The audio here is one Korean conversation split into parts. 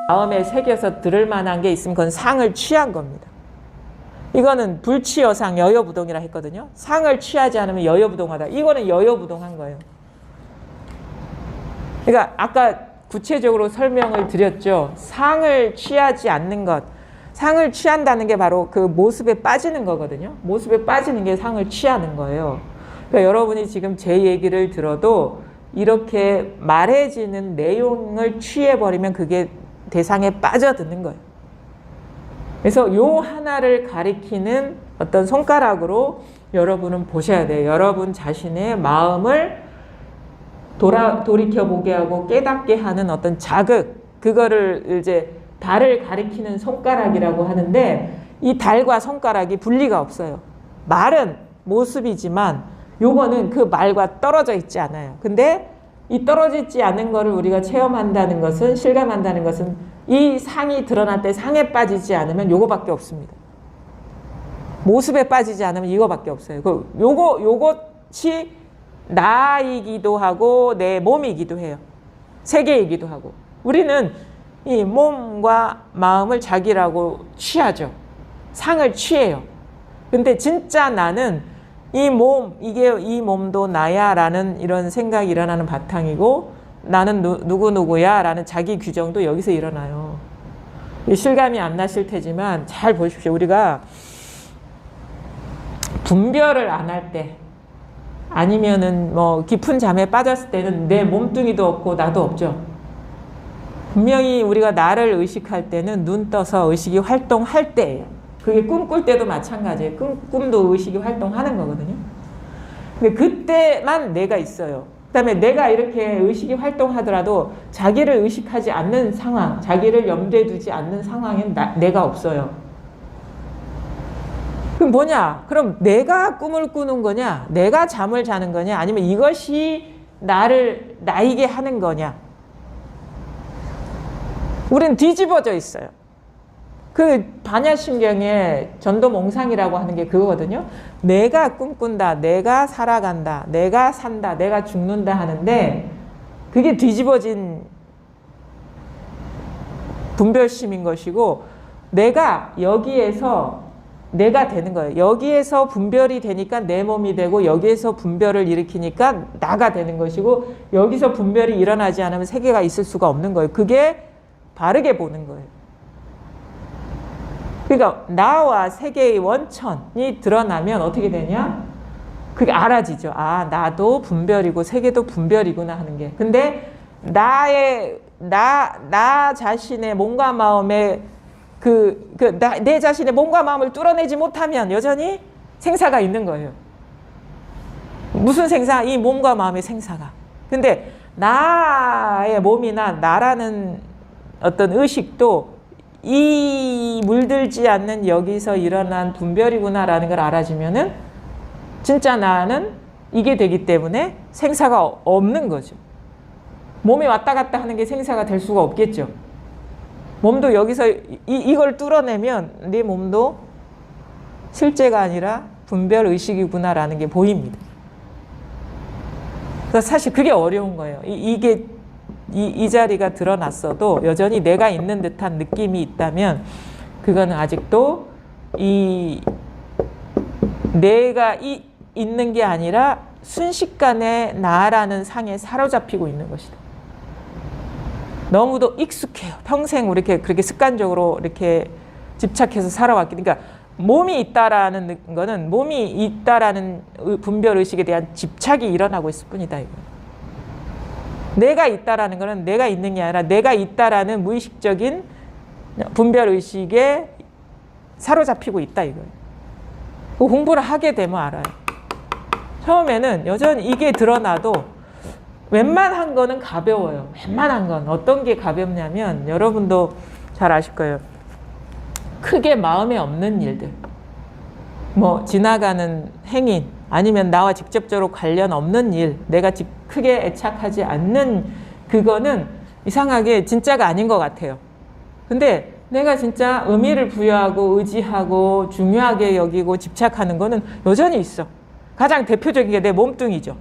마음에 새겨서 들을 만한 게 있으면 그건 상을 취한 겁니다. 이거는 불취여상 여여부동이라 했거든요. 상을 취하지 않으면 여여부동하다. 이거는 여여부동한 거예요. 그러니까 아까 구체적으로 설명을 드렸죠. 상을 취하지 않는 것. 상을 취한다는 게 바로 그 모습에 빠지는 거거든요. 모습에 빠지는 게 상을 취하는 거예요. 그러니까 여러분이 지금 제 얘기를 들어도 이렇게 말해지는 내용을 취해버리면 그게 대상에 빠져드는 거예요. 그래서 요 하나를 가리키는 어떤 손가락으로 여러분은 보셔야 돼요. 여러분 자신의 마음을 돌이켜보게 하고 깨닫게 하는 어떤 자극, 그거를 이제 달을 가리키는 손가락이라고 하는데 이 달과 손가락이 분리가 없어요. 말은 모습이지만 요거는 그 말과 떨어져 있지 않아요. 근데 이 떨어져 있지 않은 거를 우리가 체험한다는 것은, 실감한다는 것은 이 상이 드러날 때 상에 빠지지 않으면 요거밖에 없습니다. 모습에 빠지지 않으면 이거밖에 없어요. 요것이 나이기도 하고 내 몸이기도 해요. 세계이기도 하고. 우리는 이 몸과 마음을 자기라고 취하죠. 상을 취해요. 근데 진짜 나는 이 몸도 나야 라는 이런 생각이 일어나는 바탕이고, 나는 누구누구야 라는 자기 규정도 여기서 일어나요. 실감이 안 나실 테지만 잘 보십시오. 우리가 분별을 안 할 때, 아니면은 뭐 깊은 잠에 빠졌을 때는 내 몸뚱이도 없고 나도 없죠. 분명히 우리가 나를 의식할 때는 눈 떠서 의식이 활동할 때예요. 그게 꿈꿀 때도 마찬가지예요. 꿈도 의식이 활동하는 거거든요. 근데 그때만 내가 있어요. 그다음에 내가 이렇게 의식이 활동하더라도 자기를 의식하지 않는 상황, 자기를 염두에 두지 않는 상황엔 내가 없어요. 그럼 뭐냐? 그럼 내가 꿈을 꾸는 거냐? 내가 잠을 자는 거냐? 아니면 이것이 나이게 하는 거냐? 우린 뒤집어져 있어요. 그 반야심경의 전도몽상이라고 하는 게 그거거든요. 내가 꿈꾼다, 내가 살아간다, 내가 산다, 내가 죽는다 하는데 그게 뒤집어진 분별심인 것이고, 내가 여기에서 내가 되는 거예요. 여기에서 분별이 되니까 내 몸이 되고, 여기에서 분별을 일으키니까 나가 되는 것이고, 여기서 분별이 일어나지 않으면 세계가 있을 수가 없는 거예요. 그게 바르게 보는 거예요. 그러니까 나와 세계의 원천이 드러나면 어떻게 되냐? 그게 알아지죠. 아, 나도 분별이고 세계도 분별이구나 하는 게. 근데 나 자신의 몸과 마음의 내 자신의 몸과 마음을 뚫어내지 못하면 여전히 생사가 있는 거예요. 무슨 생사? 이 몸과 마음의 생사가. 근데 나의 몸이나 나라는 어떤 의식도 이 물들지 않는 여기서 일어난 분별이구나라는 걸 알아주면은 진짜 나는 이게 되기 때문에 생사가 없는 거죠. 몸이 왔다 갔다 하는 게 생사가 될 수가 없겠죠. 몸도 여기서 이걸 뚫어내면 네 몸도 실제가 아니라 분별 의식이구나라는 게 보입니다. 그래서 사실 그게 어려운 거예요. 이 자리가 드러났어도 여전히 내가 있는 듯한 느낌이 있다면 그거는 아직도 내가 있는 게 아니라 순식간에 나라는 상에 사로잡히고 있는 것이다. 너무도 익숙해요. 평생 이렇게 그렇게 습관적으로 이렇게 집착해서 살아왔기. 그러니까 몸이 있다라는 거는 몸이 있다라는 분별 의식에 대한 집착이 일어나고 있을 뿐이다 이거. 내가 있다라는 거는 내가 있는 게 아니라 내가 있다라는 무의식적인 분별 의식에 사로잡히고 있다 이거예요. 공부를 하게 되면 알아요. 처음에는 여전히 이게 드러나도 웬만한 거는 가벼워요. 웬만한 건 어떤 게 가볍냐면 여러분도 잘 아실 거예요. 크게 마음에 없는 일들, 뭐 지나가는 행인, 아니면 나와 직접적으로 관련 없는 일, 내가 크게 애착하지 않는 그거는 이상하게 진짜가 아닌 것 같아요. 근데 내가 진짜 의미를 부여하고 의지하고 중요하게 여기고 집착하는 거는 여전히 있어. 가장 대표적인 게 내 몸뚱이죠.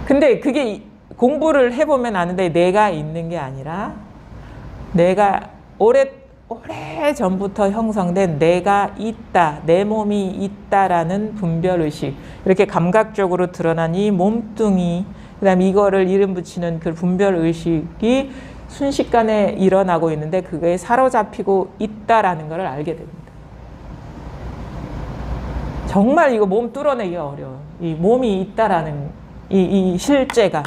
근데 그게 공부를 해보면 아는데 내가 있는 게 아니라 내가 오래 전부터 형성된 내가 있다, 내 몸이 있다라는 분별의식, 이렇게 감각적으로 드러난 이 몸뚱이, 그 다음에 이거를 이름 붙이는 그 분별의식이 순식간에 일어나고 있는데 그거에 사로잡히고 있다라는 걸 알게 됩니다. 정말 이거 몸 뚫어내기가 어려워요. 이 몸이 있다라는 이 실제가.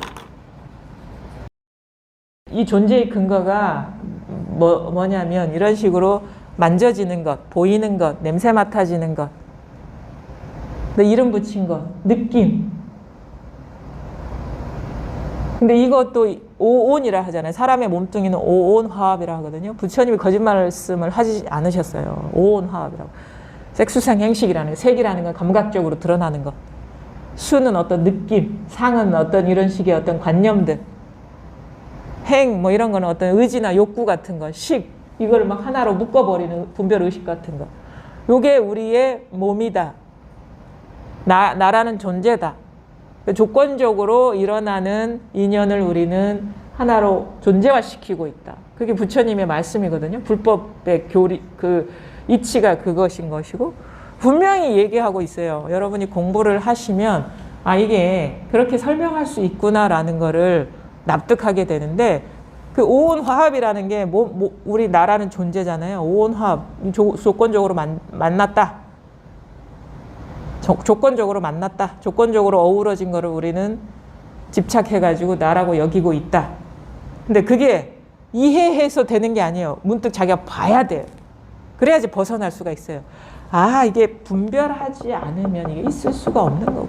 이 존재의 근거가 뭐냐면 이런 식으로 만져지는 것, 보이는 것, 냄새 맡아지는 것, 이름 붙인 것, 느낌. 근데 이것도 오온이라 하잖아요. 사람의 몸뚱이는 오온화합이라 하거든요. 부처님이 거짓말 말씀을 하지 않으셨어요. 오온화합이라고. 색수상 행식이라는 거, 색이라는 건 감각적으로 드러나는 것. 수는 어떤 느낌, 상은 어떤 이런 식의 어떤 관념들. 행, 뭐 이런 거는 어떤 의지나 욕구 같은 거, 식, 이거를 막 하나로 묶어버리는 분별의식 같은 거. 요게 우리의 몸이다. 나라는 존재다. 조건적으로 일어나는 인연을 우리는 하나로 존재화시키고 있다. 그게 부처님의 말씀이거든요. 불법의 교리, 이치가 그것인 것이고, 분명히 얘기하고 있어요. 여러분이 공부를 하시면, 이게 그렇게 설명할 수 있구나라는 거를 납득하게 되는데, 그 오온화합이라는 게 우리 나라는 존재잖아요. 오온화합, 조건적으로 만났다. 조건적으로 만났다. 조건적으로 어우러진 거를 우리는 집착해가지고 나라고 여기고 있다. 근데 그게 이해해서 되는 게 아니에요. 문득 자기가 봐야 돼요. 그래야지 벗어날 수가 있어요. 이게 분별하지 않으면 이게 있을 수가 없는 거고.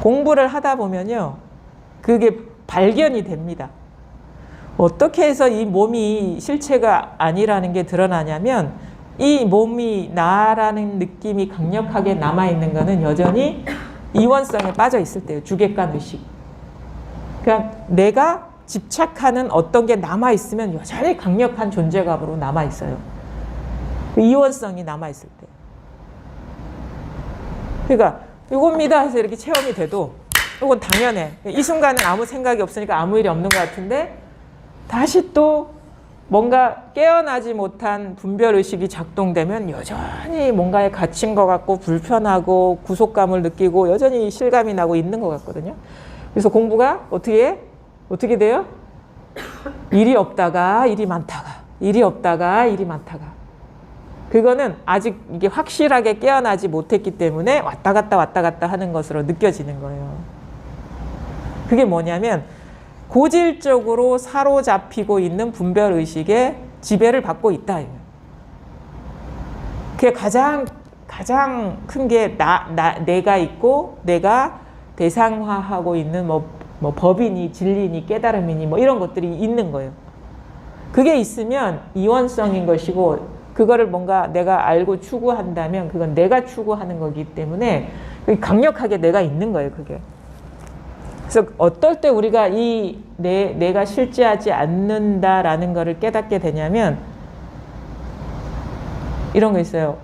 공부를 하다 보면요. 그게 발견이 됩니다. 어떻게 해서 이 몸이 실체가 아니라는 게 드러나냐면 이 몸이 나라는 느낌이 강력하게 남아있는 거는 여전히 이원성에 빠져 있을 때예요. 주객관 의식. 그러니까 내가 집착하는 어떤 게 남아있으면 여전히 강력한 존재감으로 남아있어요. 이원성이 남아있을 때. 그러니까 이겁니다 해서 이렇게 체험이 돼도 이건 당연해. 이 순간은 아무 생각이 없으니까 아무 일이 없는 것 같은데 다시 또 뭔가 깨어나지 못한 분별의식이 작동되면 여전히 뭔가에 갇힌 것 같고 불편하고 구속감을 느끼고 여전히 실감이 나고 있는 것 같거든요. 그래서 공부가 어떻게 돼요? 일이 없다가 일이 많다가, 일이 없다가 일이 많다가. 그거는 아직 이게 확실하게 깨어나지 못했기 때문에 왔다 갔다 하는 것으로 느껴지는 거예요. 그게 뭐냐면 고질적으로 사로잡히고 있는 분별의식에 지배를 받고 있다. 그게 가장 큰 게 내가 있고 내가 대상화하고 있는 뭐 법이니 진리니 깨달음이니 뭐 이런 것들이 있는 거예요. 그게 있으면 이원성인 것이고 그거를 뭔가 내가 알고 추구한다면 그건 내가 추구하는 거기 때문에 강력하게 내가 있는 거예요. 그게. 그래서 어떨 때 우리가 이 내가 실제하지 않는다라는 거를 깨닫게 되냐면 이런 거 있어요.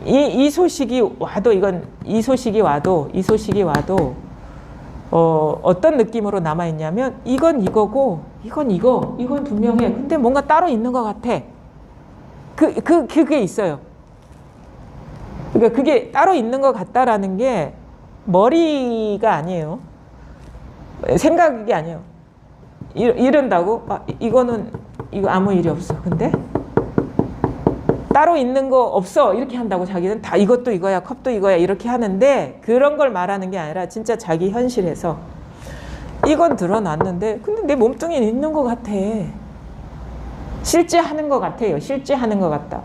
이 소식이 와도 어떤 느낌으로 남아있냐면 이건 이거고 이건 분명해. 근데 뭔가 따로 있는 것 같아. 그게 있어요. 그러니까 그게 따로 있는 것 같다라는 게 머리가 아니에요. 생각이 아니에요. 이런다고 이거 아무 일이 없어. 근데 따로 있는 거 없어 이렇게 한다고 자기는 다 이것도 이거야 컵도 이거야 이렇게 하는데 그런 걸 말하는 게 아니라 진짜 자기 현실에서 이건 드러났는데 근데 내 몸뚱이는 있는 것 같아. 실제 하는 것 같아요. 실제 하는 것 같다.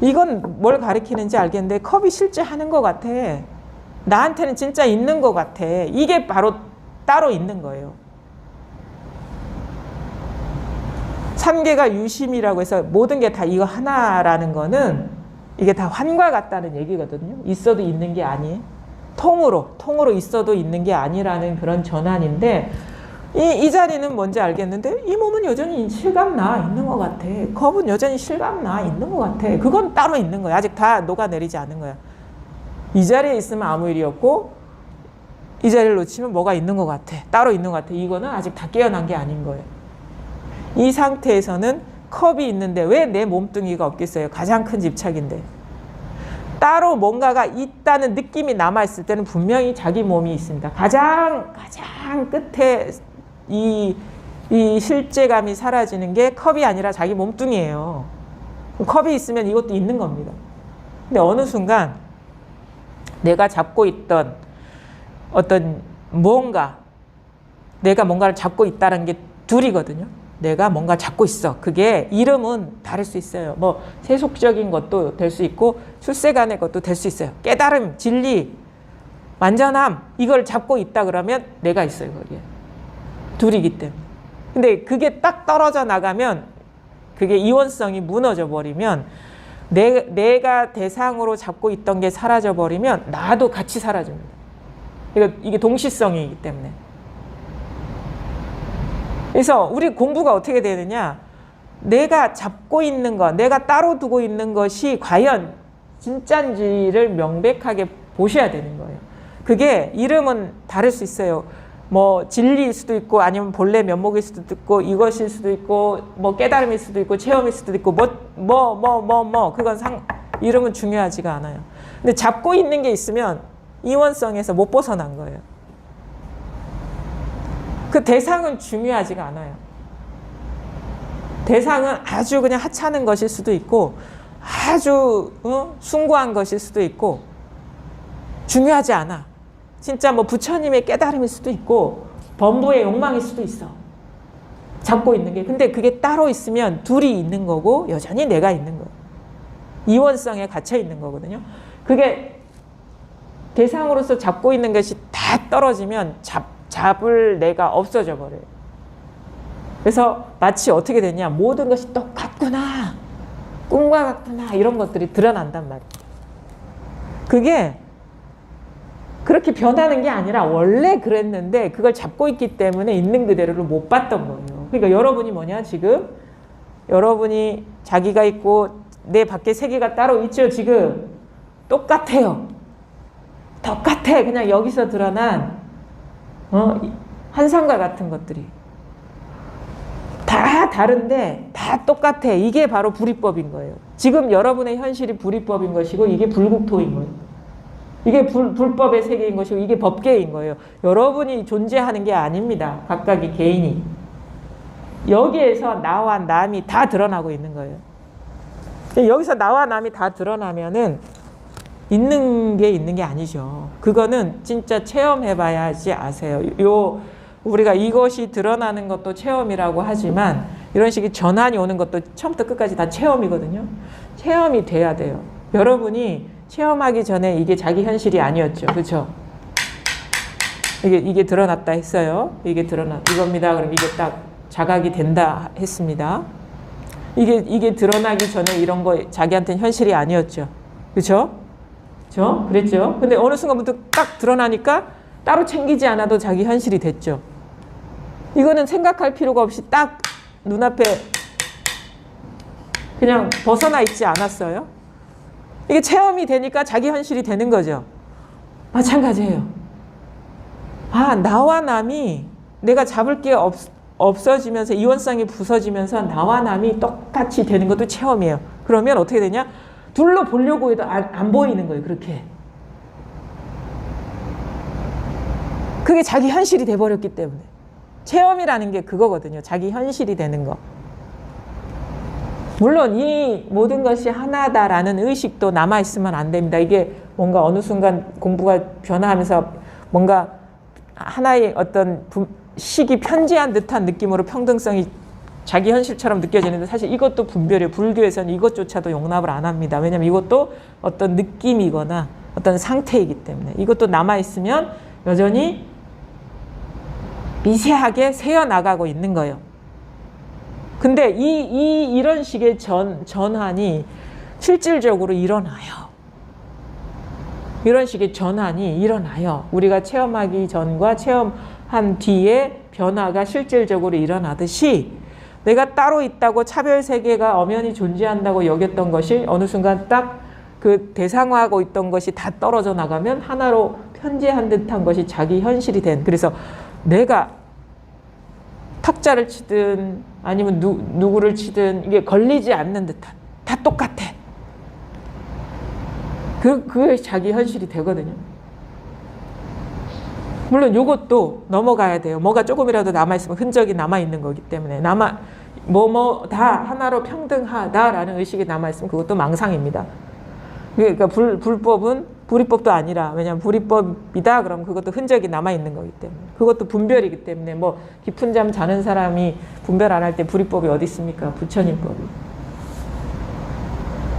이건 뭘 가리키는지 알겠는데 컵이 실제 하는 것 같아. 나한테는 진짜 있는 것 같아. 이게 바로 따로 있는 거예요. 삼계가 유심이라고 해서 모든 게 다 이거 하나라는 거는 이게 다 환과 같다는 얘기거든요. 있어도 있는 게 아니에요. 통으로 있어도 있는 게 아니라는 그런 전환인데 이 자리는 뭔지 알겠는데 이 몸은 여전히 실감나 있는 것 같아. 컵은 여전히 실감나 있는 것 같아. 그건 따로 있는 거야. 아직 다 녹아내리지 않은 거야. 이 자리에 있으면 아무 일이 없고 이 자리를 놓치면 뭐가 있는 것 같아. 따로 있는 것 같아. 이거는 아직 다 깨어난 게 아닌 거예요. 이 상태에서는 컵이 있는데 왜 내 몸뚱이가 없겠어요? 가장 큰 집착인데. 따로 뭔가가 있다는 느낌이 남아있을 때는 분명히 자기 몸이 있습니다. 가장 끝에 이 실제감이 사라지는 게 컵이 아니라 자기 몸뚱이에요. 컵이 있으면 이것도 있는 겁니다. 근데 어느 순간 내가 잡고 있던 어떤 내가 뭔가를 잡고 있다는 게 둘이거든요. 내가 뭔가 잡고 있어. 그게 이름은 다를 수 있어요. 뭐 세속적인 것도 될 수 있고 출세간의 것도 될 수 있어요. 깨달음, 진리, 완전함 이걸 잡고 있다 그러면 내가 있어요. 거기에. 둘이기 때문에. 근데 그게 딱 떨어져 나가면 그게 이원성이 무너져 버리면 내가 대상으로 잡고 있던 게 사라져 버리면 나도 같이 사라집니다. 이게 동시성이기 때문에. 그래서 우리 공부가 어떻게 되느냐, 내가 잡고 있는 것, 내가 따로 두고 있는 것이 과연 진짜인지를 명백하게 보셔야 되는 거예요. 그게 이름은 다를 수 있어요. 뭐 진리일 수도 있고 아니면 본래 면목일 수도 있고 이것일 수도 있고 뭐 깨달음일 수도 있고 체험일 수도 있고 그건 이름은 중요하지가 않아요. 근데 잡고 있는 게 있으면 이원성에서 못 벗어난 거예요. 그 대상은 중요하지가 않아요. 대상은 아주 그냥 하찮은 것일 수도 있고 아주 숭고한 것일 수도 있고 중요하지 않아. 진짜 뭐 부처님의 깨달음일 수도 있고 범부의 욕망일 수도 있어. 잡고 있는 게. 근데 그게 따로 있으면 둘이 있는 거고 여전히 내가 있는 거예요. 이원성에 갇혀 있는 거거든요. 그게 대상으로서 잡고 있는 것이 다 떨어지면 잡을 내가 없어져 버려요. 그래서 마치 어떻게 되냐, 모든 것이 똑같구나, 꿈과 같구나 이런 것들이 드러난단 말이에요. 그게 그렇게 변하는 게 아니라 원래 그랬는데 그걸 잡고 있기 때문에 있는 그대로를 못 봤던 거예요. 그러니까 여러분이 뭐냐, 지금 여러분이 자기가 있고 내 밖에 세계가 따로 있죠. 지금 똑같아요. 똑같아. 그냥 여기서 드러난 환상과 같은 것들이 다 다른데 다 똑같아. 이게 바로 불이법인 거예요. 지금 여러분의 현실이 불이법인 것이고 이게 불국토인 거예요. 이게 불법의 세계인 것이고 이게 법계인 거예요. 여러분이 존재하는 게 아닙니다. 각각의 개인이. 여기에서 나와 남이 다 드러나고 있는 거예요. 여기서 나와 남이 다 드러나면은 있는 게 아니죠. 그거는 진짜 체험해봐야지 아세요. 우리가 이것이 드러나는 것도 체험이라고 하지만 이런 식의 전환이 오는 것도 처음부터 끝까지 다 체험이거든요. 체험이 돼야 돼요. 여러분이 체험하기 전에 이게 자기 현실이 아니었죠. 그렇죠? 이게 드러났다 했어요. 이게 이겁니다. 그럼 이게 딱 자각이 된다 했습니다. 이게 드러나기 전에 이런 거 자기한테는 현실이 아니었죠. 그렇죠? 그랬죠? 근데 어느 순간부터 딱 드러나니까 따로 챙기지 않아도 자기 현실이 됐죠. 이거는 생각할 필요가 없이 딱 눈앞에 그냥 벗어나 있지 않았어요? 이게 체험이 되니까 자기 현실이 되는 거죠. 마찬가지예요. 나와 남이 내가 잡을 게 없어지면서 이원성이 부서지면서 나와 남이 똑같이 되는 것도 체험이에요. 그러면 어떻게 되냐? 둘러 보려고 해도 안 보이는 거예요. 그렇게. 그게 자기 현실이 돼버렸기 때문에. 체험이라는 게 그거거든요. 자기 현실이 되는 거. 물론 이 모든 것이 하나다라는 의식도 남아있으면 안 됩니다. 이게 뭔가 어느 순간 공부가 변화하면서 뭔가 하나의 어떤 식이 편지한 듯한 느낌으로 평등성이 자기 현실처럼 느껴지는데 사실 이것도 분별이에요. 불교에서는 이것조차도 용납을 안 합니다. 왜냐하면 이것도 어떤 느낌이거나 어떤 상태이기 때문에 이것도 남아있으면 여전히 미세하게 새어나가고 있는 거예요. 근데 이런 식의 전환이 실질적으로 일어나요. 이런 식의 전환이 일어나요. 우리가 체험하기 전과 체험한 뒤에 변화가 실질적으로 일어나듯이 내가 따로 있다고 차별 세계가 엄연히 존재한다고 여겼던 것이 어느 순간 딱 그 대상화하고 있던 것이 다 떨어져 나가면 하나로 편재한 듯한 것이 자기 현실이 된. 그래서 내가 탁자를 치든 아니면 누구를 치든 이게 걸리지 않는 듯한, 다 똑같아. 그게 자기 현실이 되거든요. 물론 이것도 넘어가야 돼요. 뭐가 조금이라도 남아있으면 흔적이 남아있는 거기 때문에 다 하나로 평등하다라는 의식이 남아있으면 그것도 망상입니다. 그러니까 불이법도 아니라, 왜냐하면 불이법이다 그러면 그것도 흔적이 남아있는 거기 때문에, 그것도 분별이기 때문에, 뭐 깊은 잠 자는 사람이 분별 안 할 때 불이법이 어디 있습니까? 부처님법이.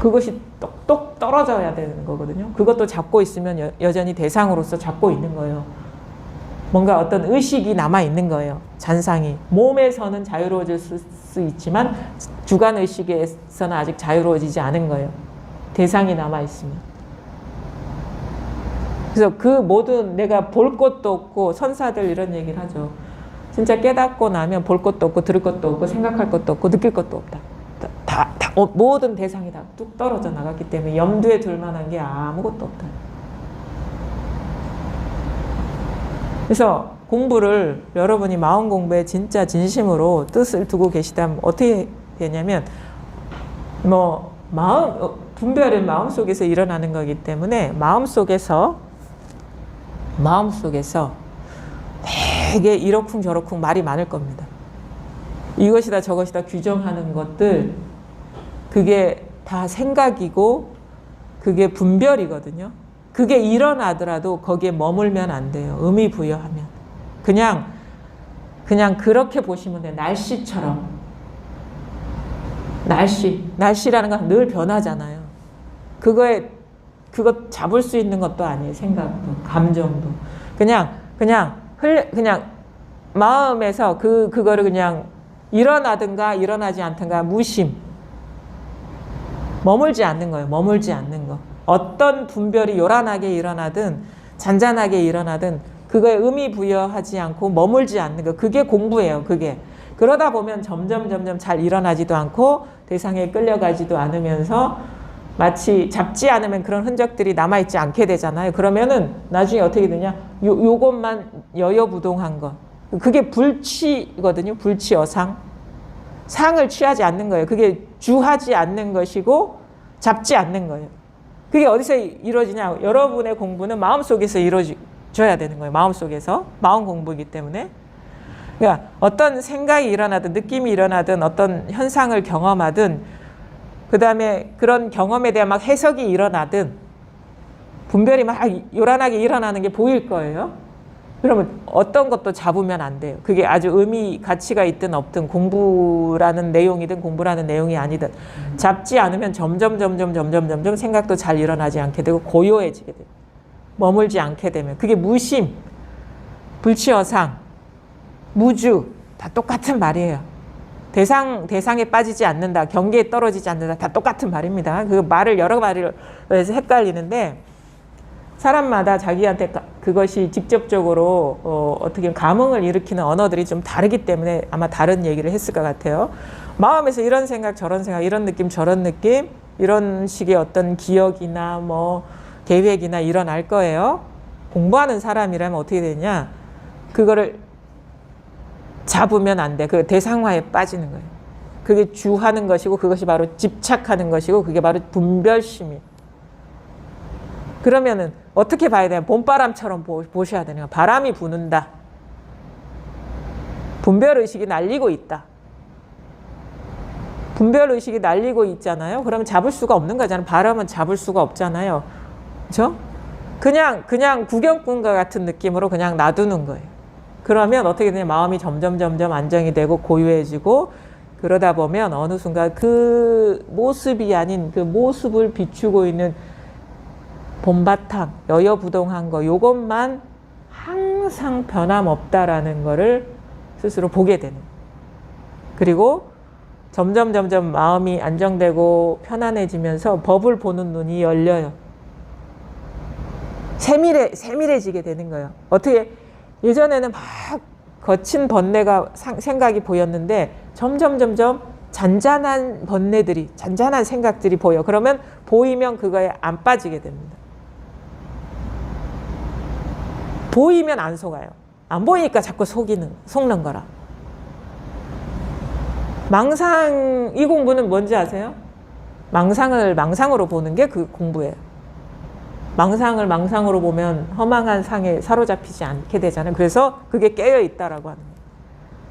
그것이 똑똑 떨어져야 되는 거거든요. 그것도 잡고 있으면 여전히 대상으로서 잡고 있는 거예요. 뭔가 어떤 의식이 남아있는 거예요. 잔상이. 몸에서는 자유로워질 수 있지만 주관의식에서는 아직 자유로워지지 않은 거예요. 대상이 남아있으면. 그래서 그 모든 내가 볼 것도 없고, 선사들 이런 얘기를 하죠. 진짜 깨닫고 나면 볼 것도 없고 들을 것도 없고 생각할 것도 없고 느낄 것도 없다. 모든 대상이 다 뚝 떨어져 나갔기 때문에 염두에 둘 만한 게 아무것도 없다. 그래서 공부를 여러분이 마음 공부에 진짜 진심으로 뜻을 두고 계시다면 어떻게 되냐면, 분별은 마음속에서 일어나는 거기 때문에 마음속에서 되게 이러쿵 저러쿵 말이 많을 겁니다. 이것이다 저것이다 규정하는 것들, 그게 다 생각이고 그게 분별이거든요. 그게 일어나더라도 거기에 머물면 안 돼요. 의미 부여하면. 그냥 그렇게 보시면 돼요. 날씨처럼. 날씨라는 건 늘 변하잖아요. 그거 잡을 수 있는 것도 아니에요. 생각도, 감정도. 그냥 마음에서 그거를 그냥 일어나든가 일어나지 않든가 무심. 머물지 않는 거예요. 머물지 않는 거. 어떤 분별이 요란하게 일어나든 잔잔하게 일어나든 그거에 의미 부여하지 않고 머물지 않는 거. 그게 공부예요. 그게. 그러다 보면 점점 잘 일어나지도 않고 대상에 끌려가지도 않으면서 마치 잡지 않으면 그런 흔적들이 남아있지 않게 되잖아요. 그러면은 나중에 어떻게 되냐? 요것만 여여부동한 것. 그게 불취거든요. 불취어상. 상을 취하지 않는 거예요. 그게 주하지 않는 것이고 잡지 않는 거예요. 그게 어디서 이루어지냐? 여러분의 공부는 마음속에서 이루어져야 되는 거예요. 마음속에서. 마음 공부이기 때문에. 그러니까 어떤 생각이 일어나든 느낌이 일어나든 어떤 현상을 경험하든 그 다음에 그런 경험에 대한 막 해석이 일어나든 분별이 막 요란하게 일어나는 게 보일 거예요. 그러면 어떤 것도 잡으면 안 돼요. 그게 아주 의미, 가치가 있든 없든 공부라는 내용이든 공부라는 내용이 아니든 잡지 않으면 점점 생각도 잘 일어나지 않게 되고 고요해지게 돼요. 머물지 않게 되면. 그게 무심, 불치어상, 무주 다 똑같은 말이에요. 대상에 빠지지 않는다, 경계에 떨어지지 않는다, 다 똑같은 말입니다. 그 말을 여러 마리로 해서 헷갈리는데 사람마다 자기한테 그것이 직접적으로 어떻게 감흥을 일으키는 언어들이 좀 다르기 때문에 아마 다른 얘기를 했을 것 같아요. 마음에서 이런 생각 저런 생각, 이런 느낌 저런 느낌, 이런 식의 어떤 기억이나 뭐 계획이나 일어날 거예요. 공부하는 사람이라면 어떻게 되냐, 그거를 잡으면 안 돼. 그 대상화에 빠지는 거예요. 그게 주하는 것이고 그것이 바로 집착하는 것이고 그게 바로 분별심이에요. 그러면은 어떻게 봐야 돼요? 봄바람처럼 보셔야 되는 거예요. 바람이 부는다. 분별의식이 날리고 있다. 분별의식이 날리고 있잖아요. 그러면 잡을 수가 없는 거잖아요. 바람은 잡을 수가 없잖아요. 그렇죠? 그냥 구경꾼과 같은 느낌으로 그냥 놔두는 거예요. 그러면 어떻게 되냐, 마음이 점점 안정이 되고 고요해지고 그러다 보면 어느 순간 그 모습이 아닌 그 모습을 비추고 있는 봄바탕, 여여부동한 거, 요것만 항상 변함없다라는 거를 스스로 보게 되는. 그리고 점점 마음이 안정되고 편안해지면서 법을 보는 눈이 열려요. 세밀해지게 되는 거예요. 어떻게 예전에는 막 거친 번뇌가 생각이 보였는데 점점 잔잔한 번뇌들이, 잔잔한 생각들이 보여. 그러면 보이면 그거에 안 빠지게 됩니다. 보이면 안 속아요. 안 보이니까 자꾸 속는 거라. 망상, 이 공부는 뭔지 아세요? 망상을 망상으로 보는 게 그 공부예요. 망상을 망상으로 보면 허망한 상에 사로잡히지 않게 되잖아요. 그래서 그게 깨어 있다라고 하는 거예요.